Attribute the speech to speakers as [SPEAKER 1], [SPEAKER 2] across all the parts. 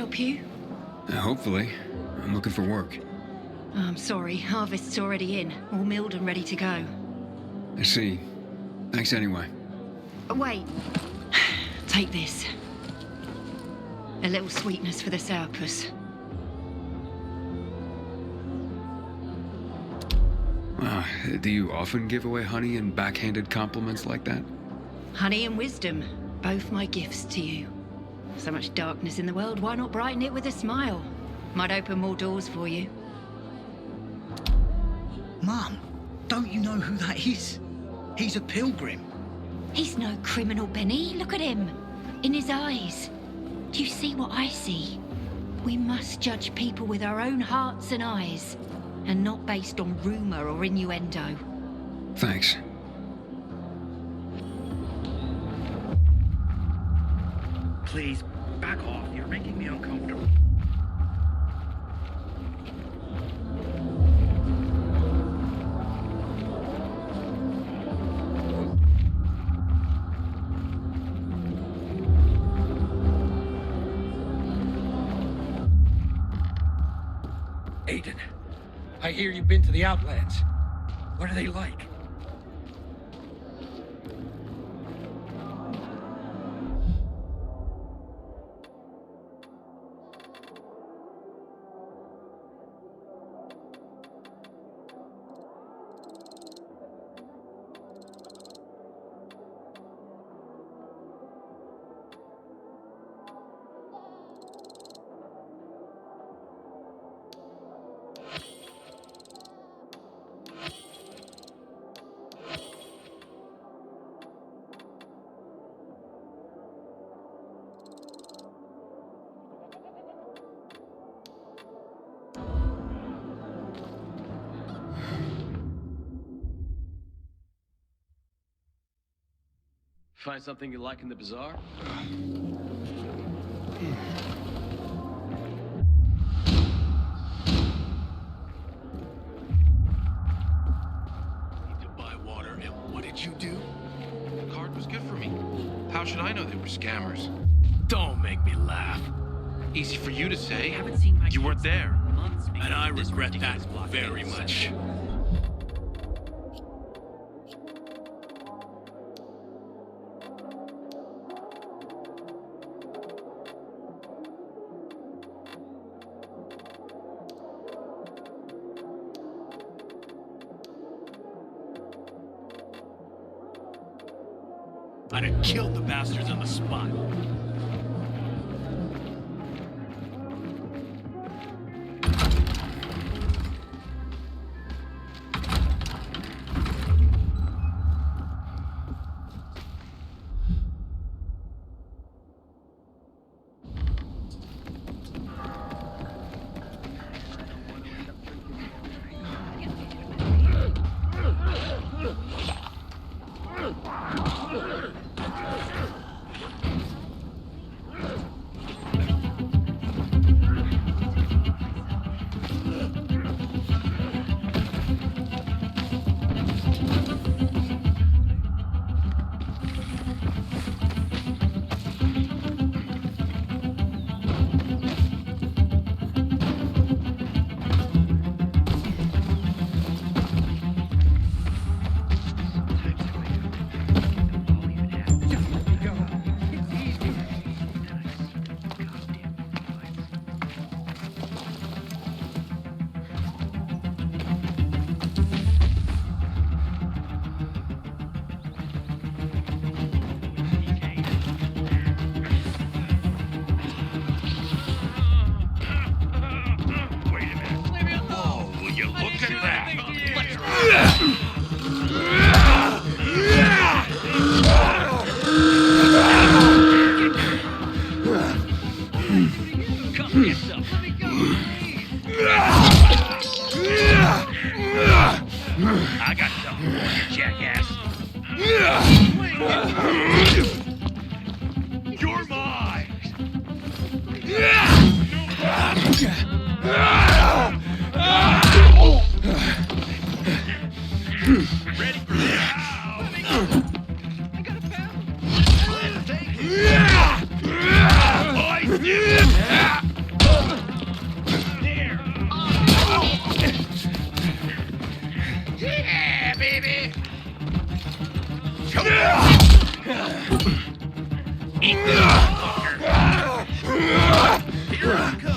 [SPEAKER 1] help you?
[SPEAKER 2] Hopefully. I'm looking for work.
[SPEAKER 1] I'm sorry, harvest's already in, all milled and ready to go.
[SPEAKER 2] I see. Thanks anyway.
[SPEAKER 1] Wait. Take this. A little sweetness for the sourpuss.
[SPEAKER 2] Wow, do you often give away honey and backhanded compliments like that?
[SPEAKER 1] Honey and wisdom, both my gifts to you. So much darkness in the world, why not brighten it with a smile? Might open more doors for you.
[SPEAKER 3] Mum, don't you know who that is? He's a pilgrim.
[SPEAKER 1] He's no criminal, Benny. Look at him. In his eyes. Do you see what I see? We must judge people with our own hearts and eyes, and not based on rumor or innuendo.
[SPEAKER 2] Thanks.
[SPEAKER 4] Please, back off. You're making me uncomfortable.
[SPEAKER 5] Aiden, I hear you've been to the Outlands. What are they like?
[SPEAKER 6] Find something you like in the bazaar?
[SPEAKER 7] Need to buy water, and what did you do? The card was good for me. How should I know they were scammers?
[SPEAKER 5] Don't make me laugh.
[SPEAKER 7] Easy for you to say.
[SPEAKER 4] Haven't seen my
[SPEAKER 7] You weren't
[SPEAKER 4] kids
[SPEAKER 7] there.
[SPEAKER 4] in months because
[SPEAKER 5] And I
[SPEAKER 4] of this
[SPEAKER 5] regret that
[SPEAKER 4] ridiculous blockade.
[SPEAKER 5] very much. I'd have killed the bastards on the spot.
[SPEAKER 4] I got something for you, jackass. You're mine. Ready for this? I got a pound. Let's take it. Eat this, fucker. Here I come.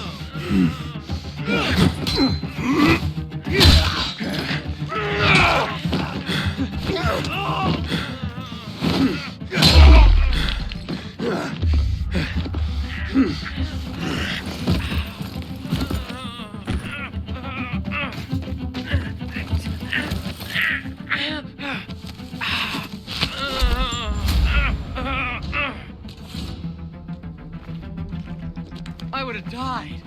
[SPEAKER 6] I would have died.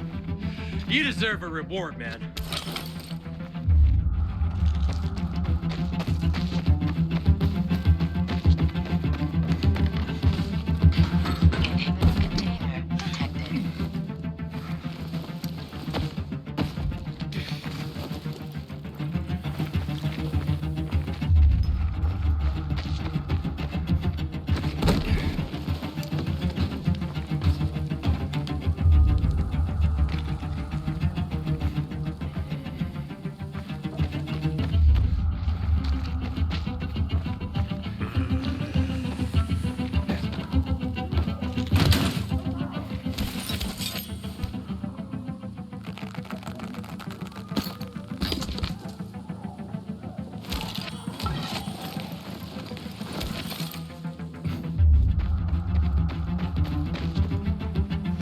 [SPEAKER 6] You deserve a reward, man.
[SPEAKER 1] Container detected.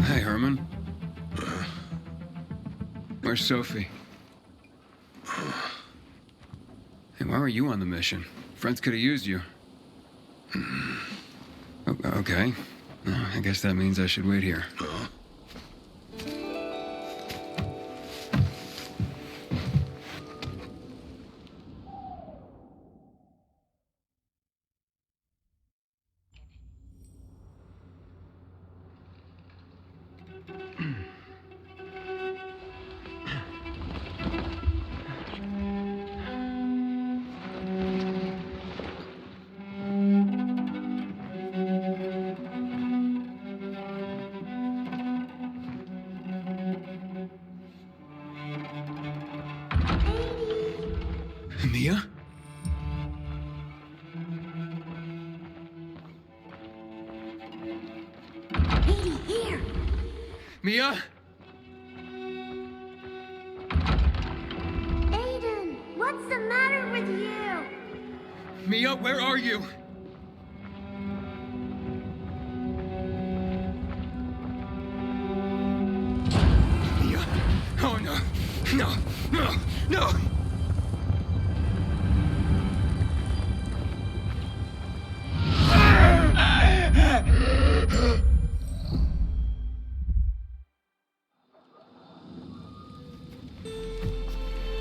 [SPEAKER 2] Hey, Herman. Where's Sophie? Hey, why were you on the mission? Friends could have used you. Okay. I guess that means I should wait here. Mia?
[SPEAKER 8] Edie, here!
[SPEAKER 2] Mia?
[SPEAKER 8] Aiden, what's the matter with you?
[SPEAKER 2] Mia, where are you? Mia? Oh no. No. No. No.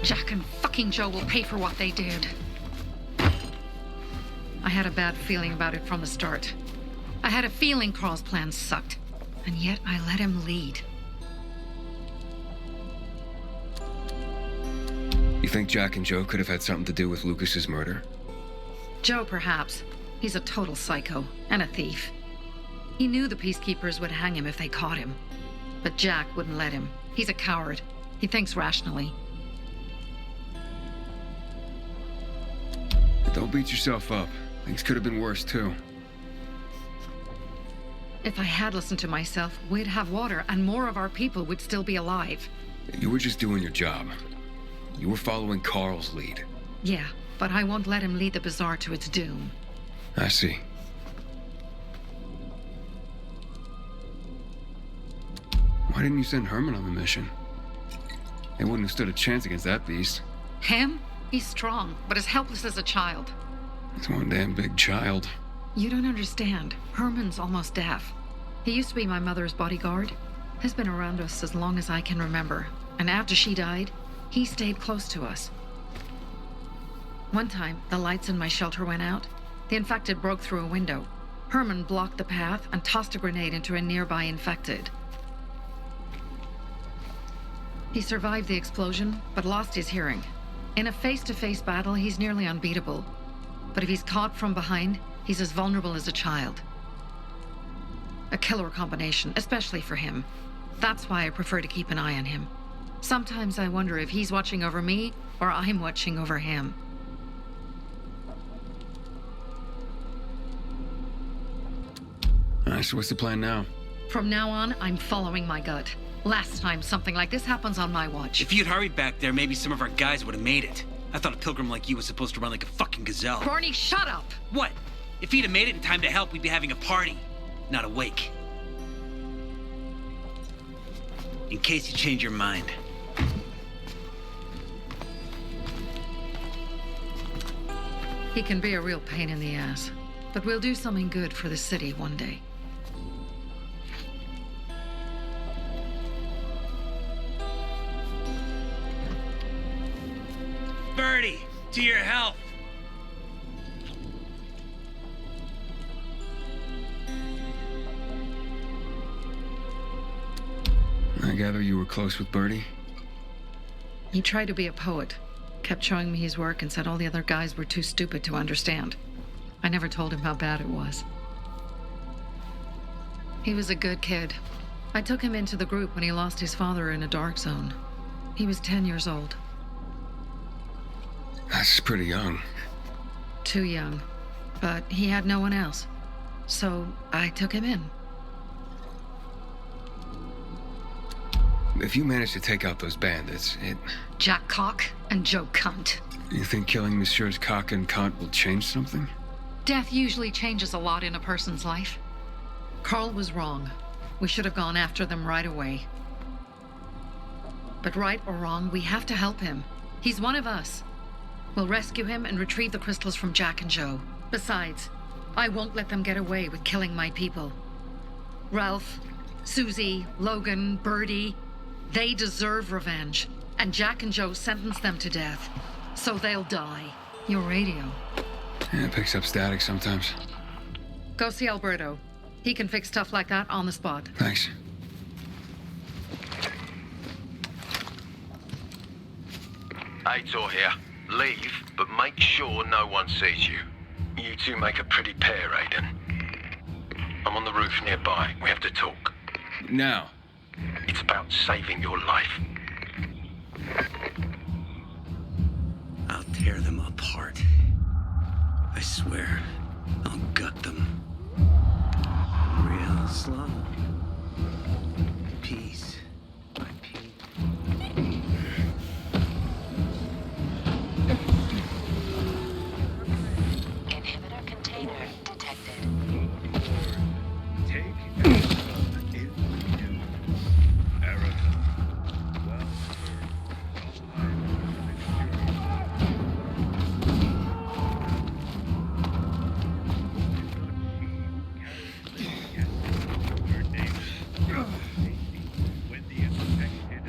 [SPEAKER 9] Jack and fucking Joe will pay for what they did. I had a bad feeling about it from the start. I had a feeling Carl's plan sucked, and yet I let him lead.
[SPEAKER 2] You think Jack and Joe could have had something to do with Lucas's murder?
[SPEAKER 9] Joe, perhaps. He's a total psycho and a thief. He knew the peacekeepers would hang him if they caught him. But Jack wouldn't let him. He's a coward. He thinks rationally.
[SPEAKER 2] Don't beat yourself up. Things could have been worse, too.
[SPEAKER 9] If I had listened to myself, we'd have water and more of our people would still be alive.
[SPEAKER 2] You were just doing your job. You were following Carl's lead.
[SPEAKER 9] Yeah, but I won't let him lead the bazaar to its doom.
[SPEAKER 2] I see. Why didn't you send Herman on the mission? They wouldn't have stood a chance against that beast.
[SPEAKER 9] Him? He's strong, but as helpless as a child.
[SPEAKER 2] He's one damn big child.
[SPEAKER 9] You don't understand. Herman's almost deaf. He used to be my mother's bodyguard. He's been around us as long as I can remember. And after she died, he stayed close to us. One time, the lights in my shelter went out. The infected broke through a window. Herman blocked the path and tossed a grenade into a nearby infected. He survived the explosion, but lost his hearing. In a face-to-face battle, he's nearly unbeatable. But if he's caught from behind, he's as vulnerable as a child. A killer combination, especially for him. That's why I prefer to keep an eye on him. Sometimes I wonder if he's watching over me, or I'm watching over him.
[SPEAKER 2] Alright, so what's the plan now?
[SPEAKER 9] From now on, I'm following my gut. Last time something like this happens on my watch.
[SPEAKER 10] If you'd hurried back there, maybe some of our guys would have made it. I thought a pilgrim like you was supposed to run like a fucking gazelle.
[SPEAKER 9] Barney, shut up!
[SPEAKER 10] What? If he'd have made it in time to help, we'd be having a party, not a wake. In case you change your mind.
[SPEAKER 9] He can be a real pain in the ass, but we'll do something good for the city one day.
[SPEAKER 10] Birdie, to your health.
[SPEAKER 2] I gather you were close with Birdie?
[SPEAKER 9] He tried to be a poet, kept showing me his work and said all the other guys were too stupid to understand. I never told him how bad it was. He was a good kid. I took him into the group when he lost his father in a dark zone. He was 10 years old.
[SPEAKER 2] That's pretty young.
[SPEAKER 9] Too young. But he had no one else. So I took him in.
[SPEAKER 2] If you manage to take out those bandits,
[SPEAKER 9] Jack Cock and Joe Cunt.
[SPEAKER 2] You think killing Messieurs Cock and Cunt will change something?
[SPEAKER 9] Death usually changes a lot in a person's life. Carl was wrong. We should have gone after them right away. But right or wrong, we have to help him. He's one of us. We'll rescue him and retrieve the crystals from Jack and Joe. Besides, I won't let them get away with killing my people. Ralph, Susie, Logan, Birdie, they deserve revenge. And Jack and Joe sentenced them to death. So they'll die. Your radio.
[SPEAKER 2] Yeah, it picks up static sometimes.
[SPEAKER 9] Go see Alberto. He can fix stuff like that on the spot.
[SPEAKER 2] Thanks.
[SPEAKER 11] Aitor here. Leave, but make sure no one sees you. You two make a pretty pair, Aiden. I'm on the roof nearby. We have to talk.
[SPEAKER 2] Now.
[SPEAKER 11] It's about saving your life.
[SPEAKER 10] I'll tear them apart. I swear, I'll gut them. Real slow. Piece by piece.
[SPEAKER 12] Inhibitor container detected.
[SPEAKER 4] Take Erica in with you. Erica. Well, your name when the infected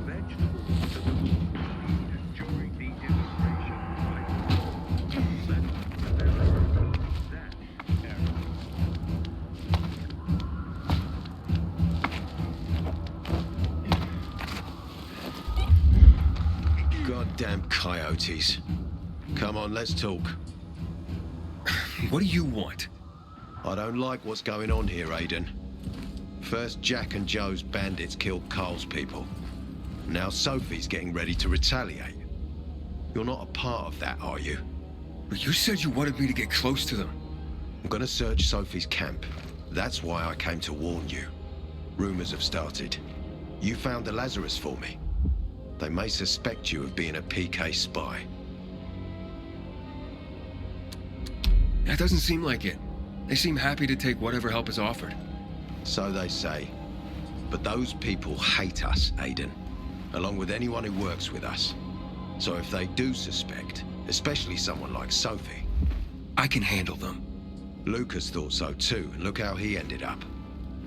[SPEAKER 4] vegetables to the food during the integration cycle. That
[SPEAKER 11] Goddamn coyotes. Come on, let's talk.
[SPEAKER 2] What do you want?
[SPEAKER 11] I don't like what's going on here, Aiden. First, Jack and Joe's bandits killed Carl's people. Now Sophie's getting ready to retaliate. You're not a part of that, are you?
[SPEAKER 2] But you said you wanted me to get close to them.
[SPEAKER 11] I'm gonna search Sophie's camp. That's why I came to warn you. Rumors have started. You found the Lazarus for me. They may suspect you of being a PK spy.
[SPEAKER 2] That doesn't seem like it. They seem happy to take whatever help is offered.
[SPEAKER 11] So they say. But those people hate us, Aiden. Along with anyone who works with us. So if they do suspect, especially someone like Sophie...
[SPEAKER 2] I can handle them.
[SPEAKER 11] Lucas thought so too, and look how he ended up.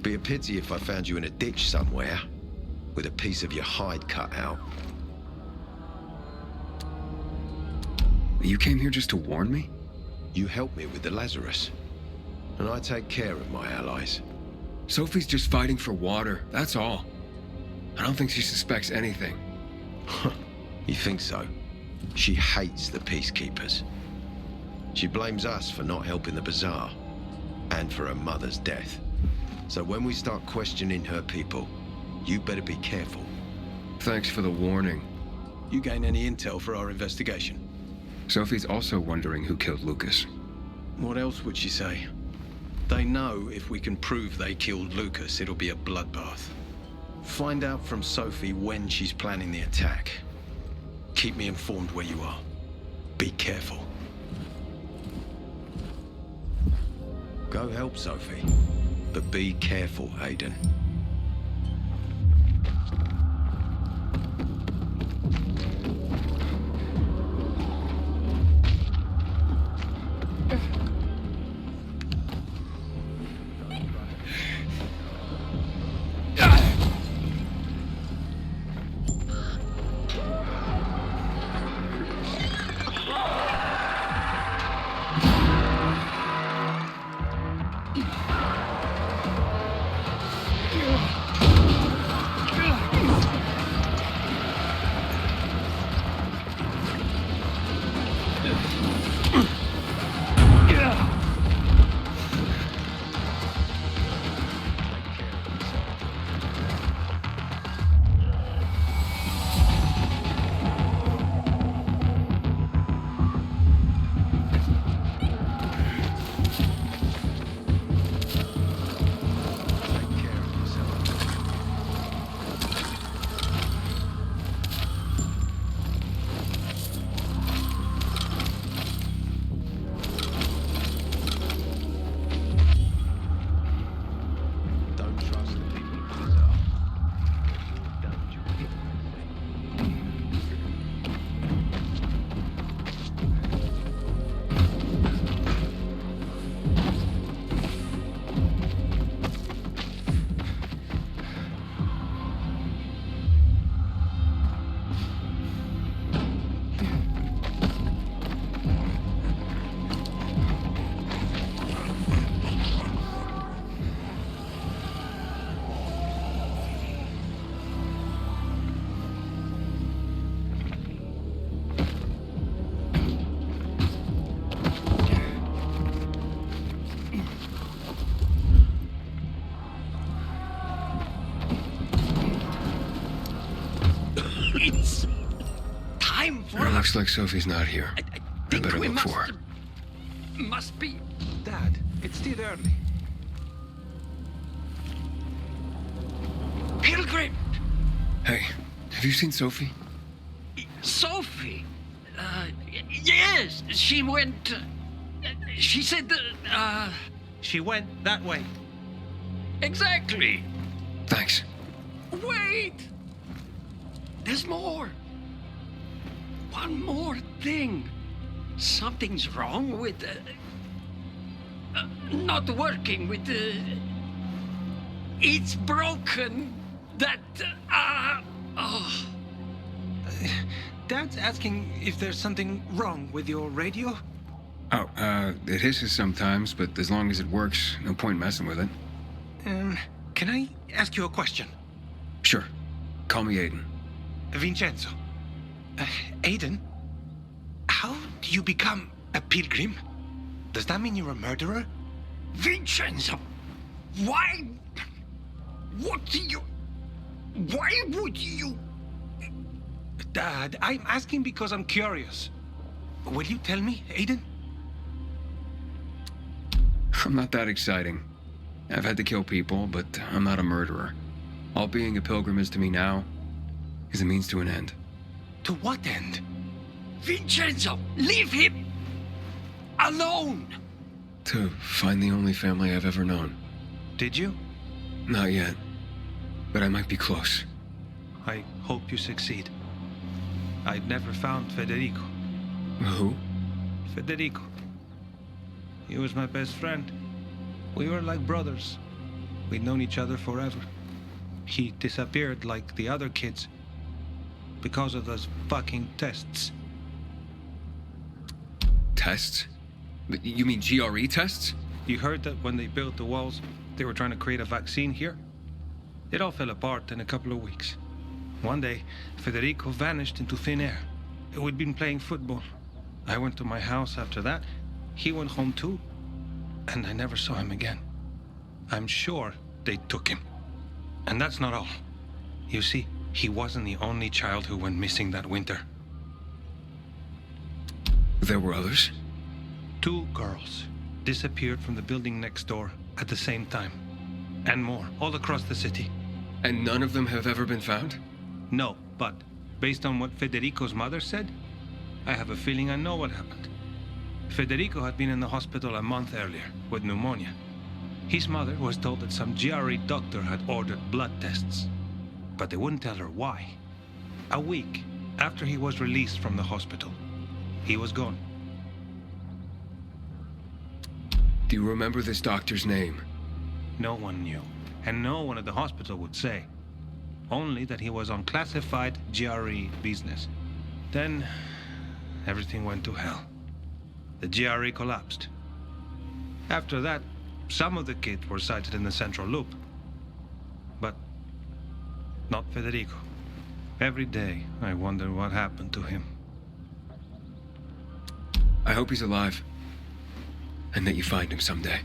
[SPEAKER 11] Be a pity if I found you in a ditch somewhere, with a piece of your hide cut out.
[SPEAKER 2] You came here just to warn me?
[SPEAKER 11] You helped me with the Lazarus. And I take care of my allies.
[SPEAKER 2] Sophie's just fighting for water, that's all. I don't think she suspects anything.
[SPEAKER 11] You think so? She hates the peacekeepers. She blames us for not helping the bazaar, and for her mother's death. So when we start questioning her people, you better be careful.
[SPEAKER 2] Thanks for the warning.
[SPEAKER 11] You gain any intel for our investigation?
[SPEAKER 2] Sophie's also wondering who killed Lucas.
[SPEAKER 11] What else would she say? They know if we can prove they killed Lucas, it'll be a bloodbath. Find out from Sophie when she's planning the attack. Keep me informed where you are. Be careful. Go help Sophie, but be careful, Aiden.
[SPEAKER 6] It's time for
[SPEAKER 2] It looks like Sophie's not here. I better
[SPEAKER 6] we
[SPEAKER 2] look for her.
[SPEAKER 6] must be.
[SPEAKER 5] Dad, it's still early.
[SPEAKER 6] Pilgrim!
[SPEAKER 2] Hey, have you seen Sophie?
[SPEAKER 6] Sophie? Yes, she went. She said that.
[SPEAKER 5] She went that way.
[SPEAKER 6] Exactly.
[SPEAKER 2] Thanks.
[SPEAKER 6] Wait! There's more. One more thing. Something's wrong with. Not working with. It's broken. That. Oh.
[SPEAKER 5] Dad's asking if there's something wrong with your radio?
[SPEAKER 2] Oh, it hisses sometimes, but as long as it works, no point messing with it.
[SPEAKER 5] Can I ask you a question?
[SPEAKER 2] Sure. Call me Aiden.
[SPEAKER 5] Vincenzo. Aiden? How do you become a pilgrim? Does that mean you're a murderer?
[SPEAKER 6] Vincenzo! Why? What do you. Why would you.
[SPEAKER 5] Dad, I'm asking because I'm curious. Will you tell me, Aiden?
[SPEAKER 2] I'm not that exciting. I've had to kill people, but I'm not a murderer. All being a pilgrim is to me now is a means to an end.
[SPEAKER 5] To what end?
[SPEAKER 6] Vincenzo, leave him alone!
[SPEAKER 2] To find the only family I've ever known.
[SPEAKER 5] Did you?
[SPEAKER 2] Not yet, but I might be close.
[SPEAKER 5] I hope you succeed. I'd never found Federico.
[SPEAKER 2] Who?
[SPEAKER 5] Federico. He was my best friend. We were like brothers. We'd known each other forever. He disappeared like the other kids because of those fucking tests.
[SPEAKER 2] Tests? You mean GRE tests?
[SPEAKER 5] You heard that when they built the walls, they were trying to create a vaccine here? It all fell apart in a couple of weeks. One day, Federico vanished into thin air. We'd been playing football. I went to my house after that. He went home too. And I never saw him again. I'm sure they took him. And that's not all. You see, he wasn't the only child who went missing that winter.
[SPEAKER 2] There were others?
[SPEAKER 5] 2 girls disappeared from the building next door at the same time. And more, all across the city.
[SPEAKER 2] And none of them have ever been found?
[SPEAKER 5] No, but based on what Federico's mother said, I have a feeling I know what happened. Federico had been in the hospital a month earlier with pneumonia. His mother was told that some GRE doctor had ordered blood tests, but they wouldn't tell her why. A week after he was released from the hospital, he was gone.
[SPEAKER 2] Do you remember this doctor's name?
[SPEAKER 5] No one knew, and no one at the hospital would say. Only that he was on classified GRE business. Then, everything went to hell. The GRE collapsed. After that, some of the kids were sighted in the central loop. But not Federico. Every day, I wonder what happened to him.
[SPEAKER 2] I hope he's alive. And that you find him someday.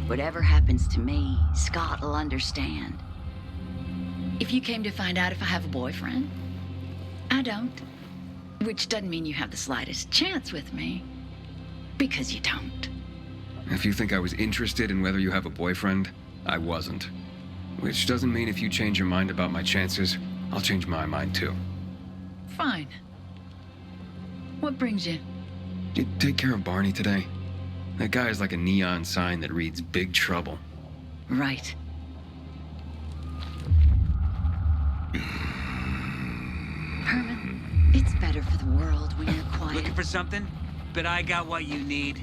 [SPEAKER 12] Whatever happens to me, Scott will understand.
[SPEAKER 1] If you came to find out if I have a boyfriend, I don't. Which doesn't mean you have the slightest chance with me. Because you don't.
[SPEAKER 2] If you think I was interested in whether you have a boyfriend, I wasn't. Which doesn't mean if you change your mind about my chances, I'll change my mind too.
[SPEAKER 1] Fine. What brings you?
[SPEAKER 2] Did you take care of Barney today? That guy is like a neon sign that reads Big Trouble.
[SPEAKER 1] Right.
[SPEAKER 12] Herman, it's better for the world when you're quiet.
[SPEAKER 10] Looking for something? Bet I got what you need.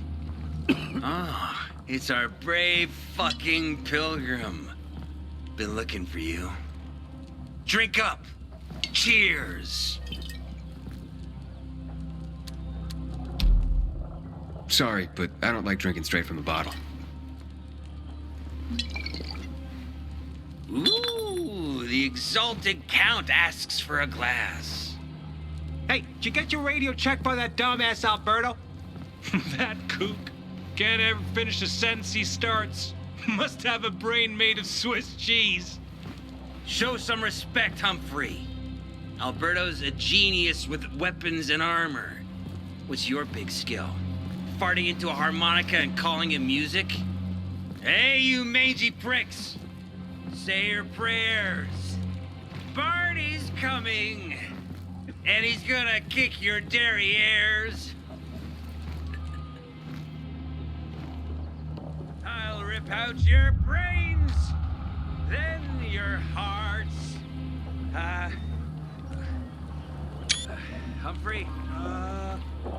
[SPEAKER 10] Ah, it's our brave fucking pilgrim. Been looking for you. Drink up. Cheers.
[SPEAKER 2] Sorry, but I don't like drinking straight from the bottle.
[SPEAKER 10] Ooh, the exalted count asks for a glass.
[SPEAKER 6] Hey, did you get your radio checked by that dumbass Alberto?
[SPEAKER 5] That kook can't ever finish a sentence he starts. Must have a brain made of Swiss cheese.
[SPEAKER 10] Show some respect, Humphrey. Alberto's a genius with weapons and armor. What's your big skill? Farting into a harmonica and calling it music? Hey, you mangy pricks! Say your prayers. Barney's coming, and he's gonna kick your derrieres. I'll rip out your brains, then your hearts. Humphrey?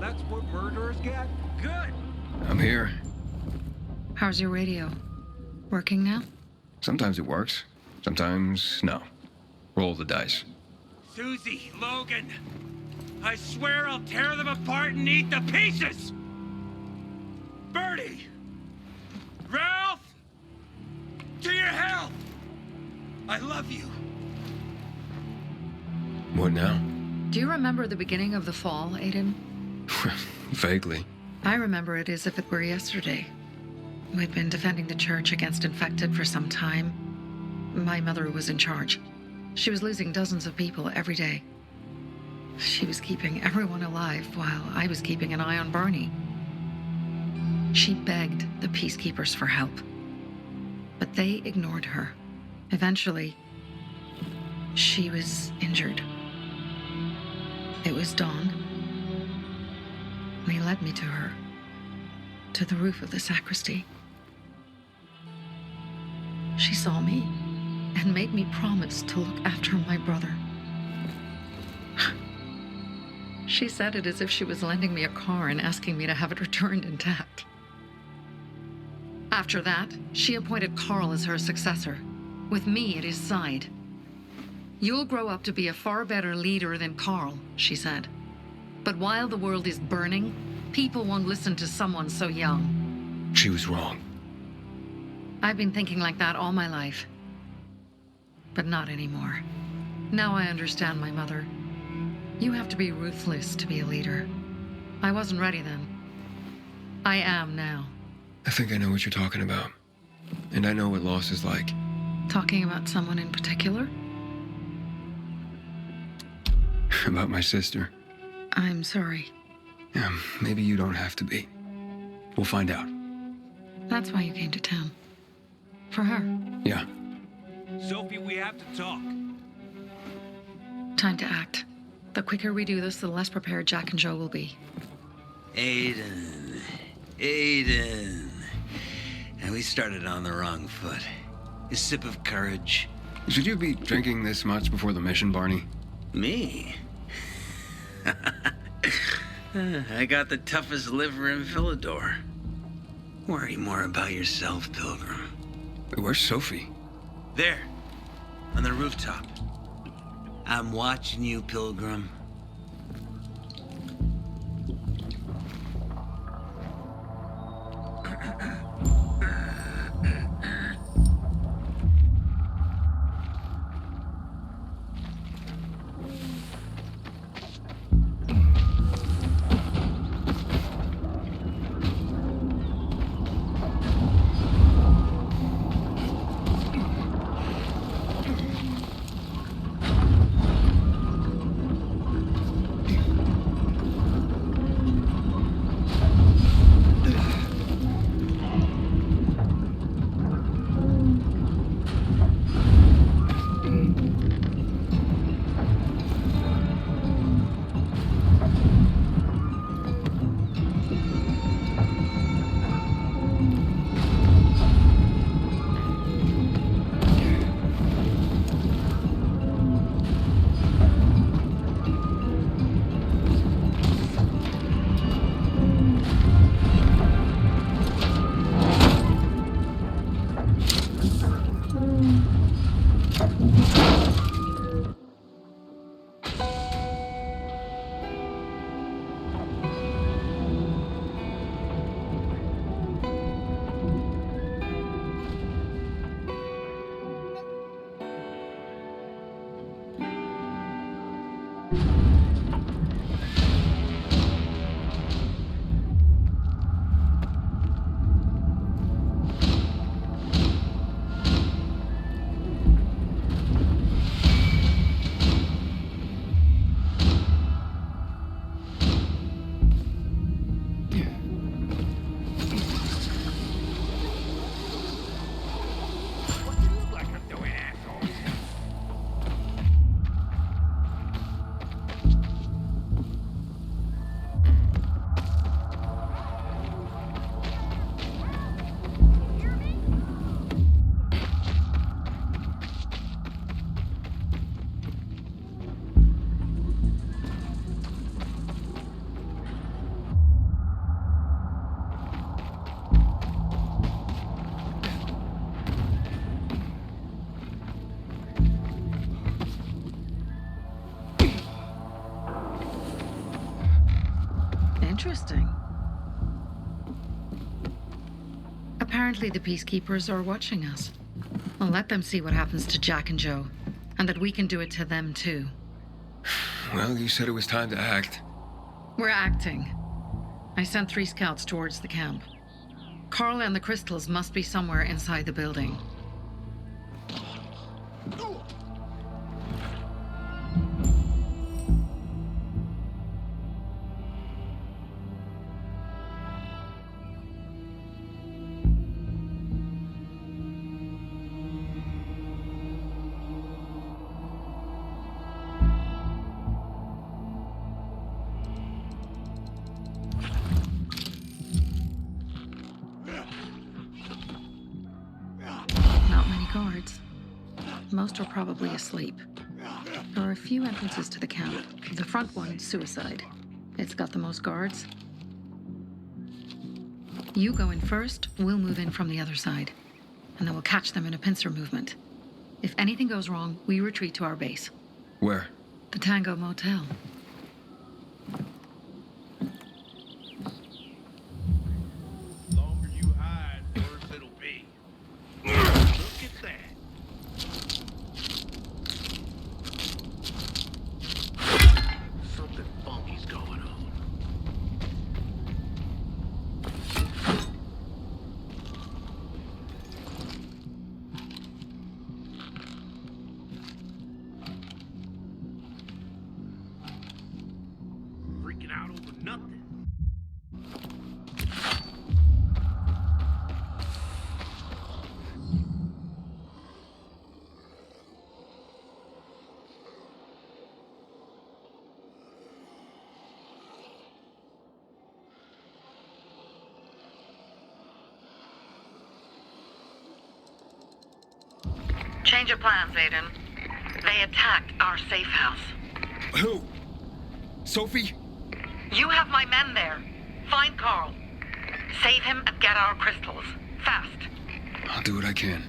[SPEAKER 5] That's what murderers get?
[SPEAKER 10] Good.
[SPEAKER 2] I'm here.
[SPEAKER 9] How's your radio? Working now?
[SPEAKER 2] Sometimes it works. Sometimes no. Roll the dice.
[SPEAKER 10] Susie, Logan, I swear I'll tear them apart and eat the pieces! Bertie! Ralph! To your health! I love you.
[SPEAKER 2] What now?
[SPEAKER 9] Do you remember the beginning of the fall, Aiden?
[SPEAKER 2] Vaguely.
[SPEAKER 9] I remember it as if it were yesterday. We'd been defending the church against infected for some time. My mother was in charge. She was losing dozens of people every day. She was keeping everyone alive while I was keeping an eye on Barney. She begged the peacekeepers for help, but they ignored her. Eventually, she was injured. It was dawn. He led me to her, to the roof of the sacristy. She saw me and made me promise to look after my brother. She said it as if she was lending me a car and asking me to have it returned intact. After that, she appointed Carl as her successor, with me at his side. You'll grow up to be a far better leader than Carl, she said. But while the world is burning, people won't listen to someone so young.
[SPEAKER 2] She was wrong.
[SPEAKER 9] I've been thinking like that all my life. But not anymore. Now I understand my mother. You have to be ruthless to be a leader. I wasn't ready then. I am now.
[SPEAKER 2] I think I know what you're talking about. And I know what loss is like.
[SPEAKER 9] Talking about someone in particular?
[SPEAKER 2] about my sister.
[SPEAKER 9] I'm sorry.
[SPEAKER 2] Yeah, maybe you don't have to be. We'll find out.
[SPEAKER 9] That's why you came to town. For her.
[SPEAKER 2] Yeah.
[SPEAKER 6] Sophie, we have to talk.
[SPEAKER 9] Time to act. The quicker we do this, the less prepared Jack and Joe will be.
[SPEAKER 10] Aiden. And we started on the wrong foot. A sip of courage.
[SPEAKER 2] Should you be drinking this much before the mission, Barney?
[SPEAKER 10] Me? I got the toughest liver in Philidor. Worry more about yourself, Pilgrim.
[SPEAKER 2] Where's Sophie?
[SPEAKER 10] There, on the rooftop. I'm watching you, Pilgrim.
[SPEAKER 9] Interesting. Apparently the peacekeepers are watching us. Well, let them see what happens to Jack and Joe, and that we can do it to them too.
[SPEAKER 2] Well, you said it was time to act.
[SPEAKER 9] We're acting. I sent 3 scouts towards the camp. Carl and the crystals must be somewhere inside the building. Guards. Most are probably asleep. There are a few entrances to the camp. The front one, suicide. It's got the most guards. You go in first, we'll move in from the other side. And then we'll catch them in a pincer movement. If anything goes wrong, we retreat to our base.
[SPEAKER 2] Where?
[SPEAKER 9] The Tango Motel.
[SPEAKER 4] out over nothing.
[SPEAKER 9] Change of plans, Aiden. They attacked our safe house.
[SPEAKER 2] Who? Sophie?
[SPEAKER 9] You have my men there. Find Carl. Save him and get our crystals. Fast.
[SPEAKER 2] I'll do what I can.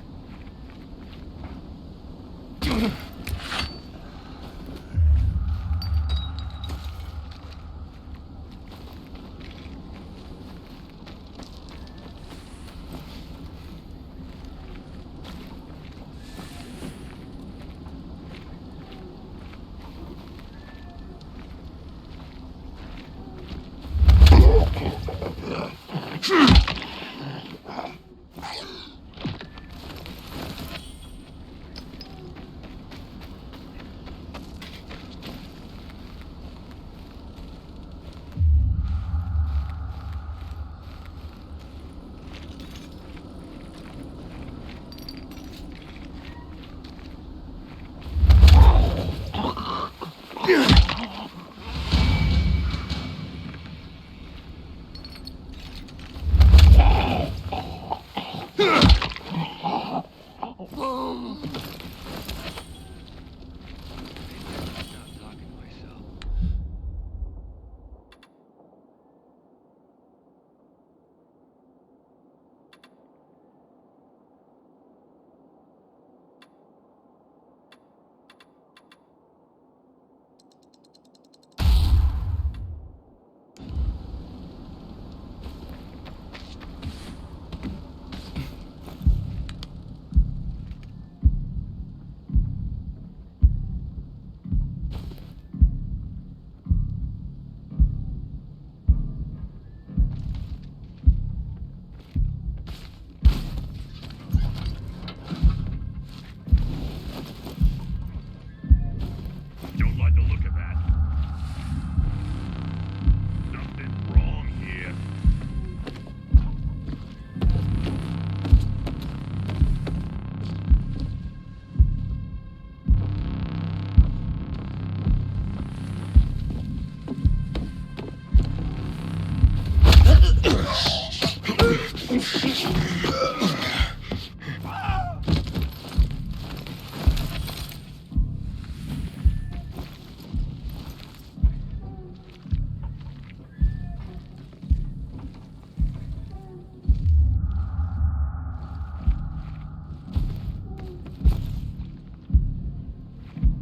[SPEAKER 4] Don't like the look of that. Something's wrong here.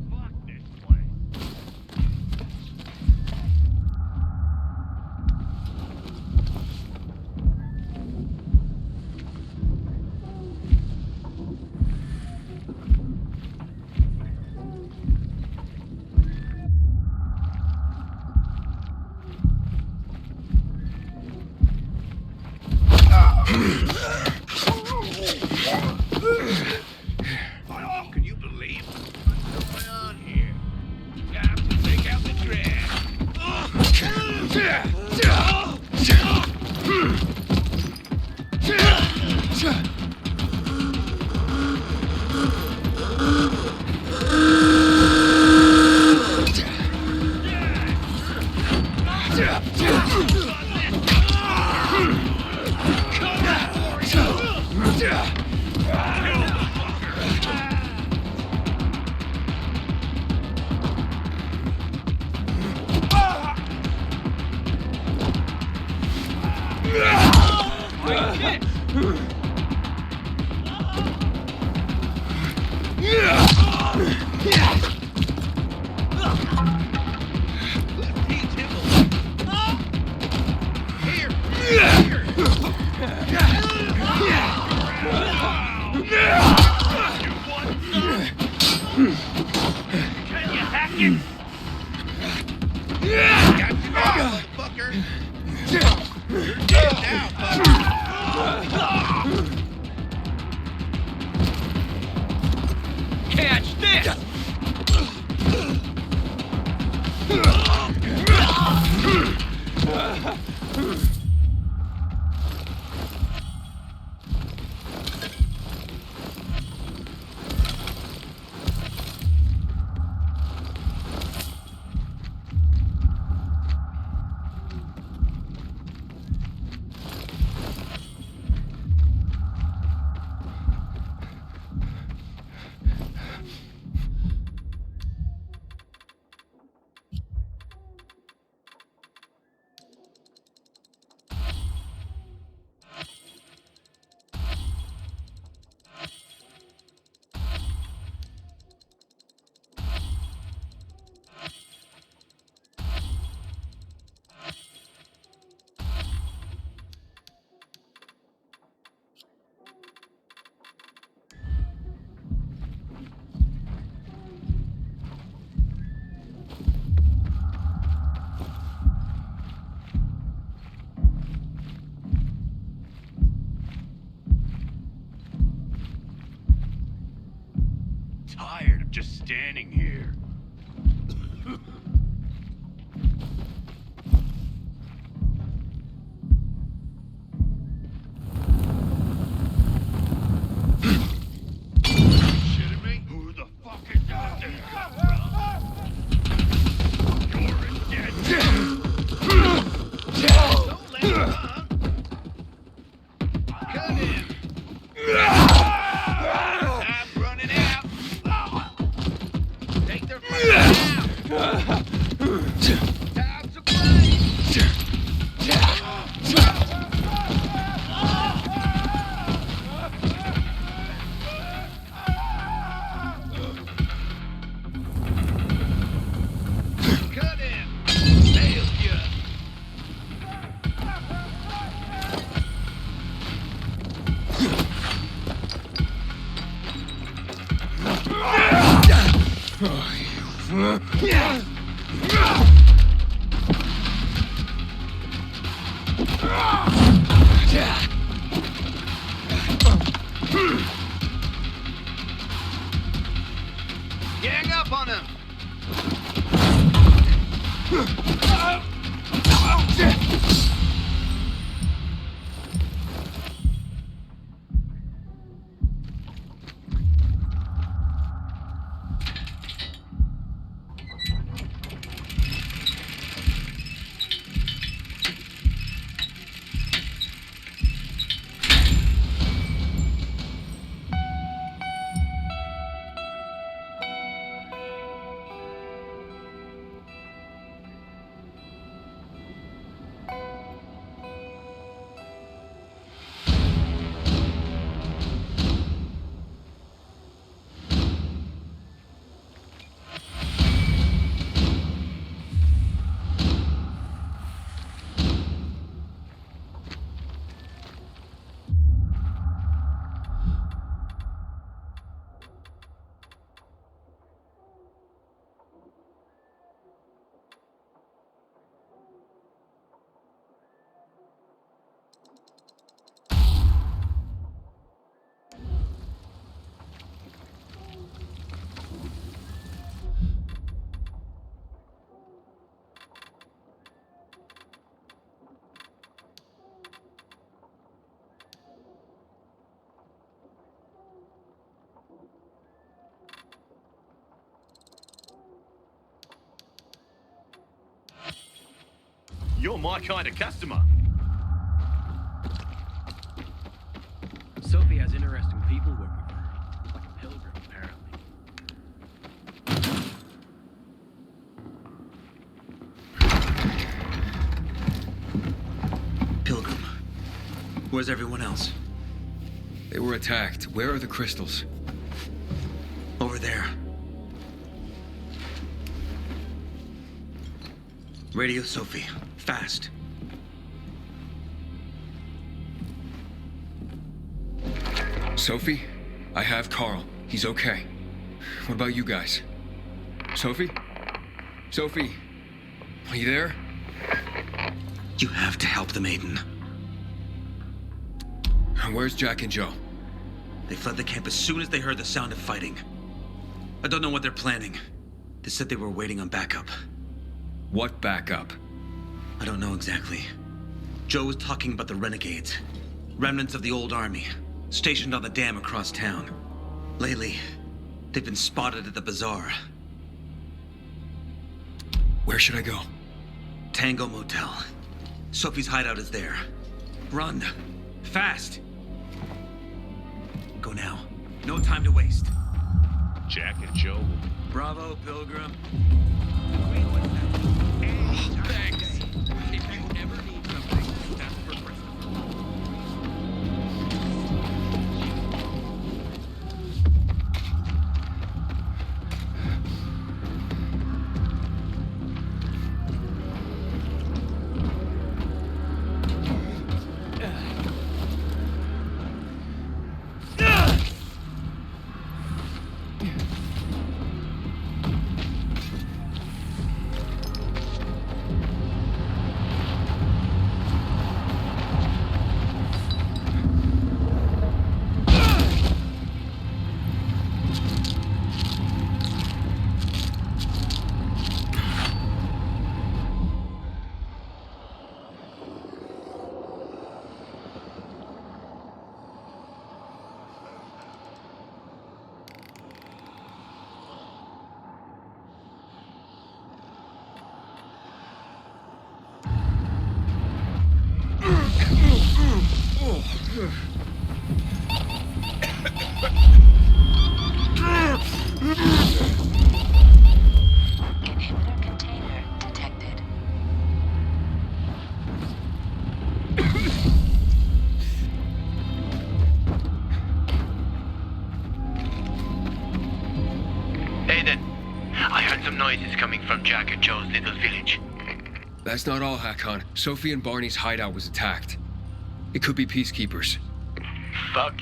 [SPEAKER 4] Fuck this place. Can you believe what's going on here? Time to take out the Can you hack it? Got you out, fucker. You're dead now,
[SPEAKER 6] Catch this!
[SPEAKER 4] just standing here. Shitting me? Who the fuck is out there? You're in dead. Don't let him run. Cut him. Time's running out. Take their friends out. Time to play. Cut him. Nailed ya. Gang up on him. You're my kind of customer.
[SPEAKER 6] Sophie has interesting people working for her. Like a pilgrim, apparently.
[SPEAKER 10] Pilgrim. Where's everyone else?
[SPEAKER 2] They were attacked. Where are the crystals?
[SPEAKER 10] Over there. Radio Sophie. Fast.
[SPEAKER 2] Sophie? I have Carl. He's okay. What about you guys? Sophie? Sophie? Are you there?
[SPEAKER 10] You have to help the maiden.
[SPEAKER 2] Where's Jack and Joe?
[SPEAKER 10] They fled the camp as soon as they heard the sound of fighting. I don't know what they're planning. They said they were waiting on backup.
[SPEAKER 2] What backup?
[SPEAKER 10] I don't know exactly. Joe was talking about the renegades. Remnants of the old army, stationed on the dam across town. Lately, they've been spotted at the bazaar.
[SPEAKER 2] Where should I go?
[SPEAKER 10] Tango Motel. Sophie's hideout is there. Run. Fast. Go now. No time to waste.
[SPEAKER 4] Jack and Joe will...
[SPEAKER 10] Bravo, Pilgrim.
[SPEAKER 7] Thanks. If you ever need something, that's for Christopher.
[SPEAKER 12] Inhibitor container detected.
[SPEAKER 4] Aiden, I heard some noises coming from Jack and Joe's little village.
[SPEAKER 2] That's not all, Hakon. Sophie and Barney's hideout was attacked. It could be peacekeepers.
[SPEAKER 4] Fuck.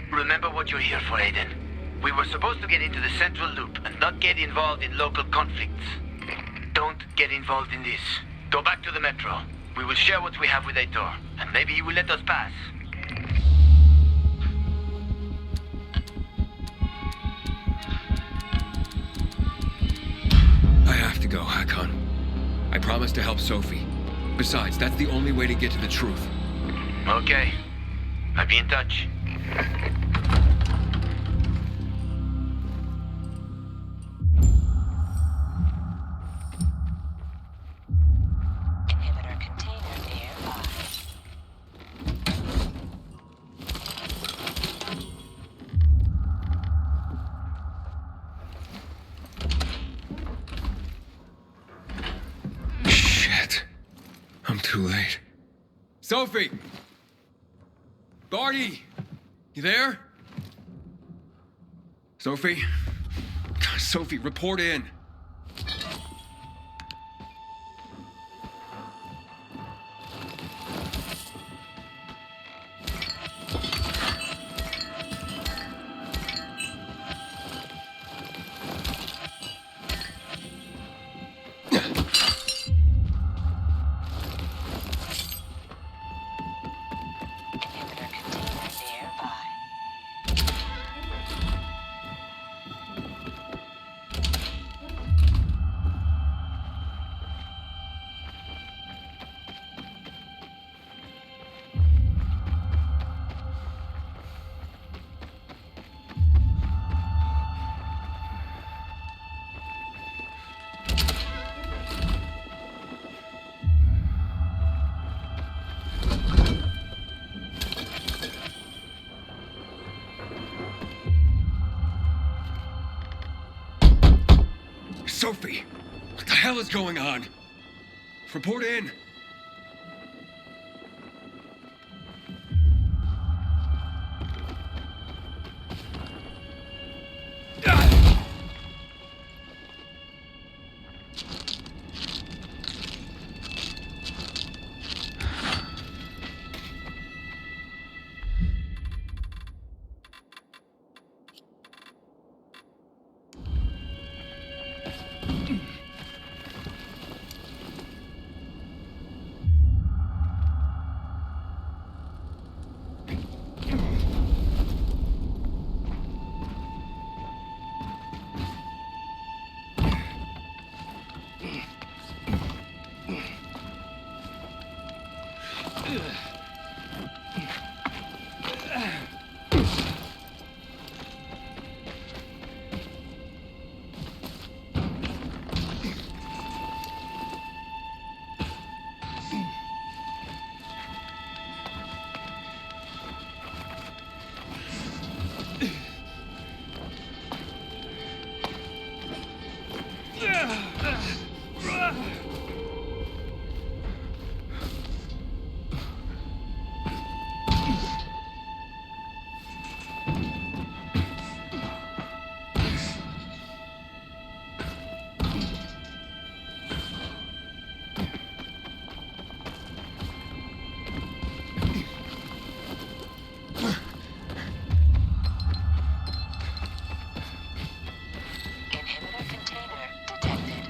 [SPEAKER 4] Remember what you're here for, Aiden. We were supposed to get into the central loop and not get involved in local conflicts. Don't get involved in this. Go back to the metro. We will share what we have with Aitor, and maybe he will let us pass.
[SPEAKER 2] I have to go, Hakon. I promised to help Sophie. Besides, that's the only way to get to the truth.
[SPEAKER 4] Okay. I'll be in touch.
[SPEAKER 12] Inhibitor container nearby.
[SPEAKER 2] Shit. I'm too late. Sophie! Barney! You there? Sophie? Sophie, report in.
[SPEAKER 12] Inhibitor container nearby.
[SPEAKER 2] Sophie! What the hell is going on? Report in.
[SPEAKER 12] Inhibitor container detected.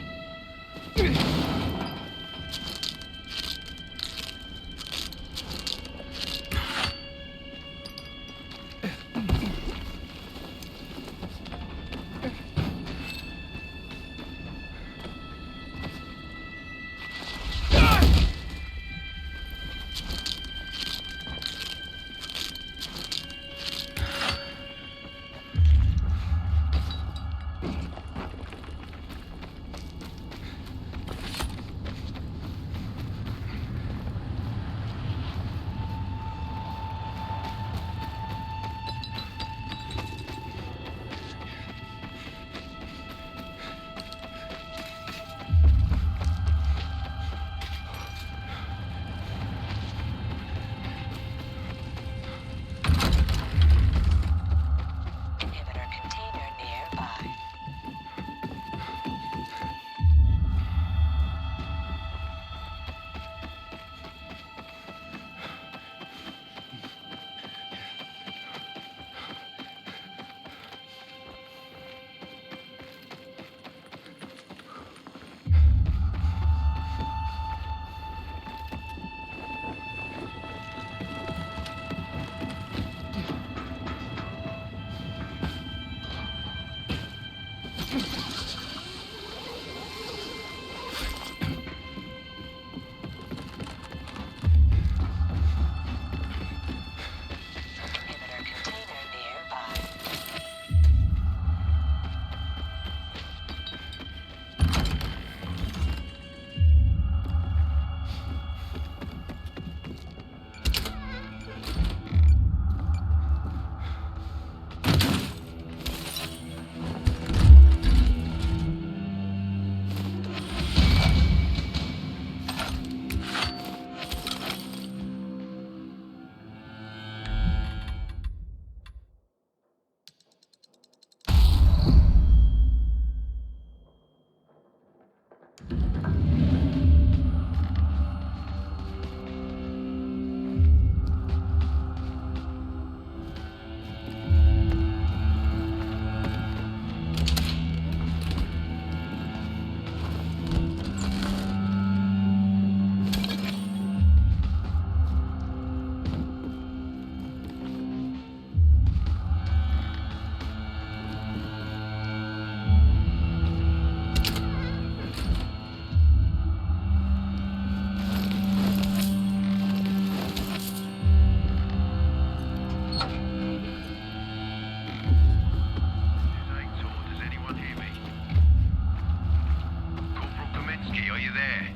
[SPEAKER 11] you there?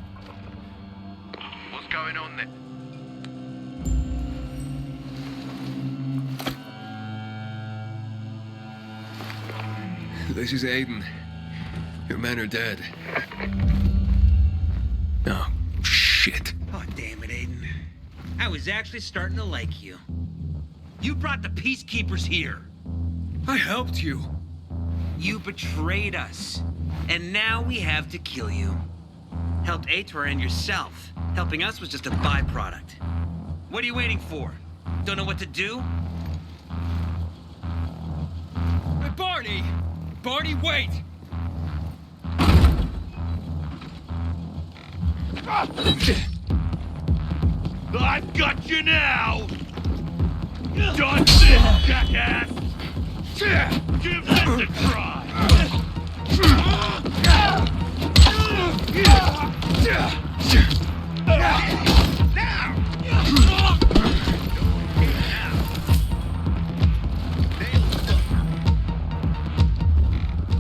[SPEAKER 11] What's going on there?
[SPEAKER 2] This is Aiden. Your men are dead. Oh, shit.
[SPEAKER 10] Oh, damn it, Aiden. I was actually starting to like you. You brought the peacekeepers here.
[SPEAKER 2] I helped you.
[SPEAKER 10] You betrayed us. And now we have to kill you. Helped Ator and yourself. Helping us was just a byproduct. What are you waiting for? Don't know what to do?
[SPEAKER 2] Hey, Barney! Barney, wait!
[SPEAKER 6] I've got you now! Done this, jackass! Give this a try!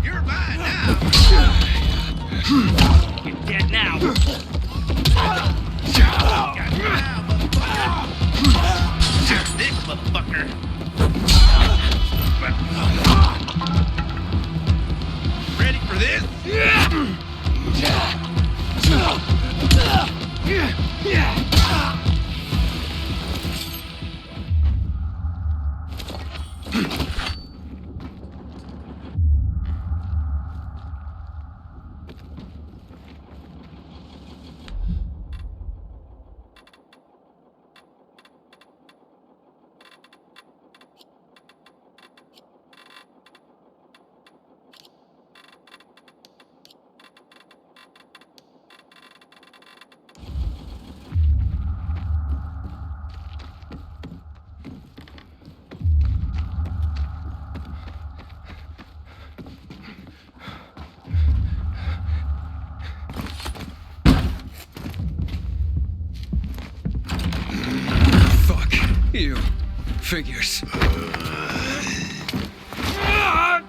[SPEAKER 11] You're mine now!
[SPEAKER 10] You're dead now!
[SPEAKER 6] This motherfucker!
[SPEAKER 11] Ready for this?
[SPEAKER 2] You. Figures. I'm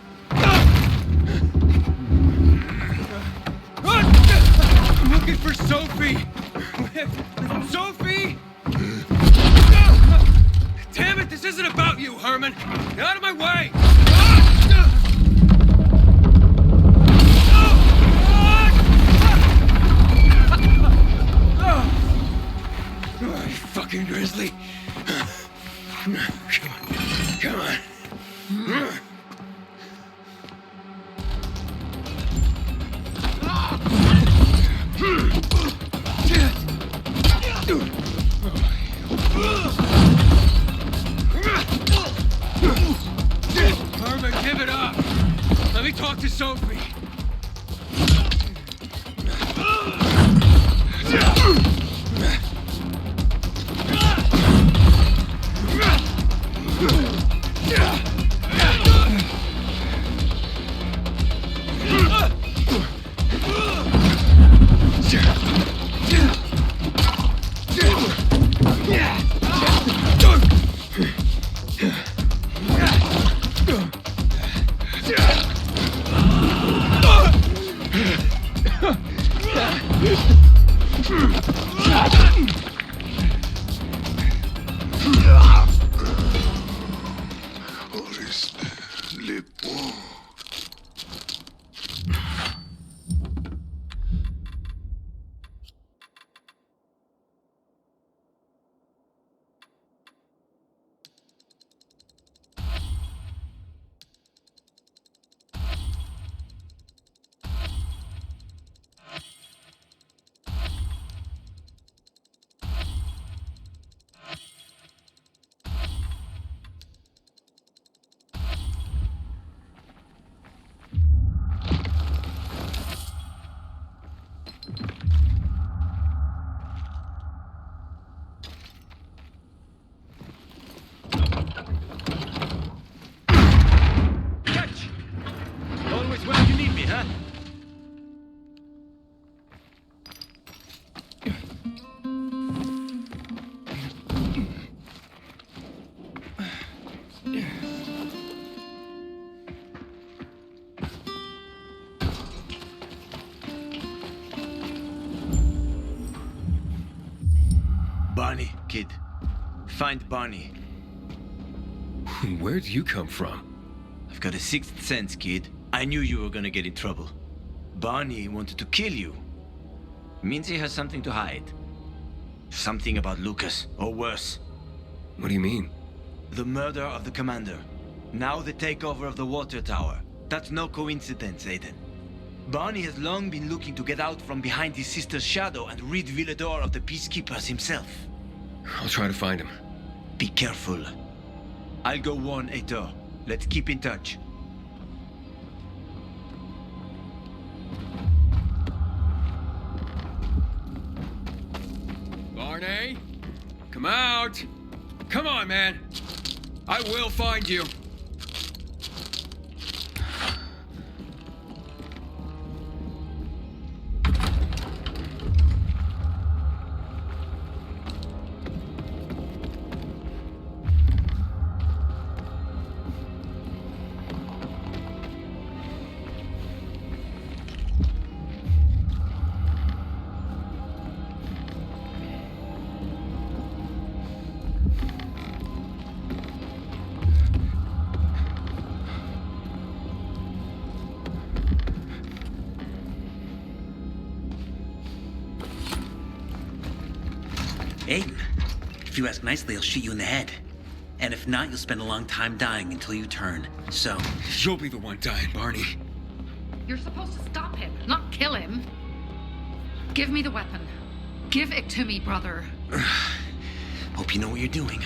[SPEAKER 2] looking for Sophie! Sophie! Damn it, this isn't about you, Herman! Get out of my way! Oh, you fucking grizzly! Come on. Come on. Herman, give it up. Let me talk to Sophie.
[SPEAKER 4] Barney, kid. Find Barney.
[SPEAKER 2] Where'd you come from?
[SPEAKER 4] I've got a sixth sense, kid. I knew you were gonna get in trouble. Barney wanted to kill you. Means he has something to hide. Something about Lucas, or worse.
[SPEAKER 2] What do you mean?
[SPEAKER 4] The murder of the commander. Now the takeover of the water tower. That's no coincidence, Aiden. Barney has long been looking to get out from behind his sister's shadow and rid Villador of the Peacekeepers himself.
[SPEAKER 2] I'll try to find him.
[SPEAKER 4] Be careful. I'll go warn Aitor. Let's keep in touch.
[SPEAKER 2] Barney? Come out! Come on, man! I will find you!
[SPEAKER 13] Aiden, if you ask nicely, I'll shoot you in the head. And if not, you'll spend a long time dying until you turn. So...
[SPEAKER 2] You'll be the one dying, Barney.
[SPEAKER 9] You're supposed to stop him, not kill him. Give me the weapon. Give it to me, brother.
[SPEAKER 13] Hope you know what you're doing.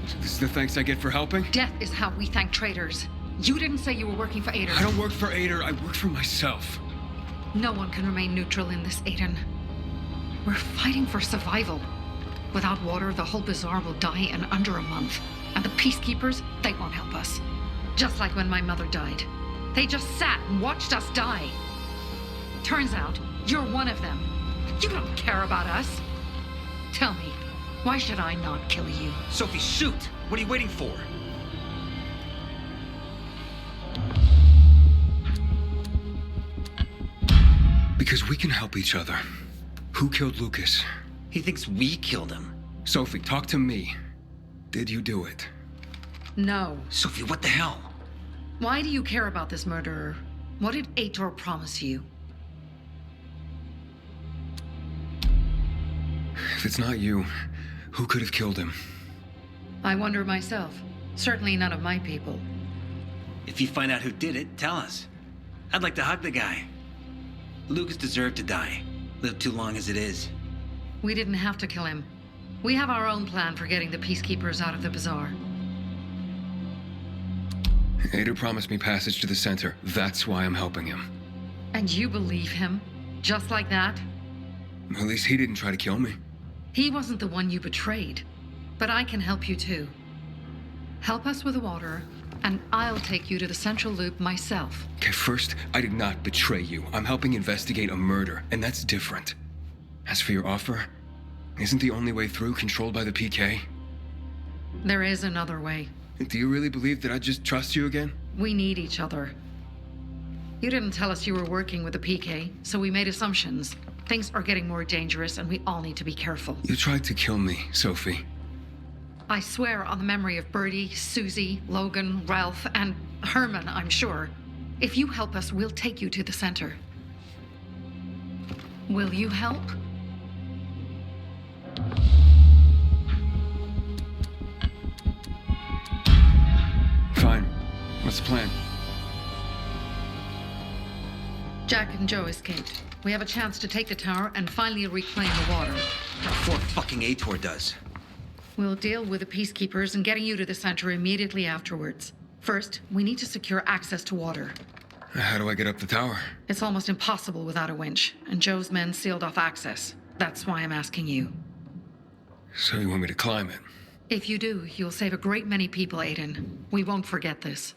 [SPEAKER 2] So this is the thanks I get for helping?
[SPEAKER 9] Death is how we thank traitors. You didn't say you were working for Ader.
[SPEAKER 2] I don't work for Ader, I work for myself.
[SPEAKER 9] No one can remain neutral in this, Aiden. We're fighting for survival. Without water, the whole bazaar will die in under a month. And the Peacekeepers, they won't help us. Just like when my mother died. They just sat and watched us die. Turns out, you're one of them. You don't care about us. Tell me, why should I not kill you?
[SPEAKER 13] Sophie, shoot! What are you waiting for?
[SPEAKER 2] Because we can help each other. Who killed Lucas?
[SPEAKER 13] He thinks we killed him.
[SPEAKER 2] Sophie, talk to me. Did you do it?
[SPEAKER 9] No.
[SPEAKER 13] Sophie, what the hell?
[SPEAKER 9] Why do you care about this murderer? What did Aitor promise you?
[SPEAKER 2] If it's not you, who could have killed him?
[SPEAKER 9] I wonder myself. Certainly none of my people.
[SPEAKER 13] If you find out who did it, tell us. I'd like to hug the guy. Lucas deserved to die. Lived too long as it is.
[SPEAKER 9] We didn't have to kill him. We have our own plan for getting the Peacekeepers out of the bazaar.
[SPEAKER 2] Ader promised me passage to the center. That's why I'm helping him.
[SPEAKER 9] And you believe him? Just like that?
[SPEAKER 2] At least he didn't try to kill me.
[SPEAKER 9] He wasn't the one you betrayed. But I can help you too. Help us with the water, and I'll take you to the central loop myself.
[SPEAKER 2] Okay, first, I did not betray you. I'm helping investigate a murder, and that's different. As for your offer, isn't the only way through controlled by the PK?
[SPEAKER 9] There is another way.
[SPEAKER 2] Do you really believe that I'd just trust you again?
[SPEAKER 9] We need each other. You didn't tell us you were working with the PK, so we made assumptions. Things are getting more dangerous, and we all need to be careful.
[SPEAKER 2] You tried to kill me, Sophie.
[SPEAKER 9] I swear on the memory of Birdie, Susie, Logan, Ralph, and Herman, I'm sure. If you help us, we'll take you to the center. Will you help?
[SPEAKER 2] Fine. What's the plan?
[SPEAKER 9] Jack and Joe escaped. We have a chance to take the tower and finally reclaim the water.
[SPEAKER 13] Before fucking Aitor does.
[SPEAKER 9] We'll deal with the Peacekeepers and getting you to the center immediately afterwards. First, we need to secure access to water.
[SPEAKER 2] How do I get up the tower?
[SPEAKER 9] It's almost impossible without a winch, and Joe's men sealed off access. That's why I'm asking you.
[SPEAKER 2] So you want me to climb it?
[SPEAKER 9] If you do, you'll save a great many people, Aiden. We won't forget this.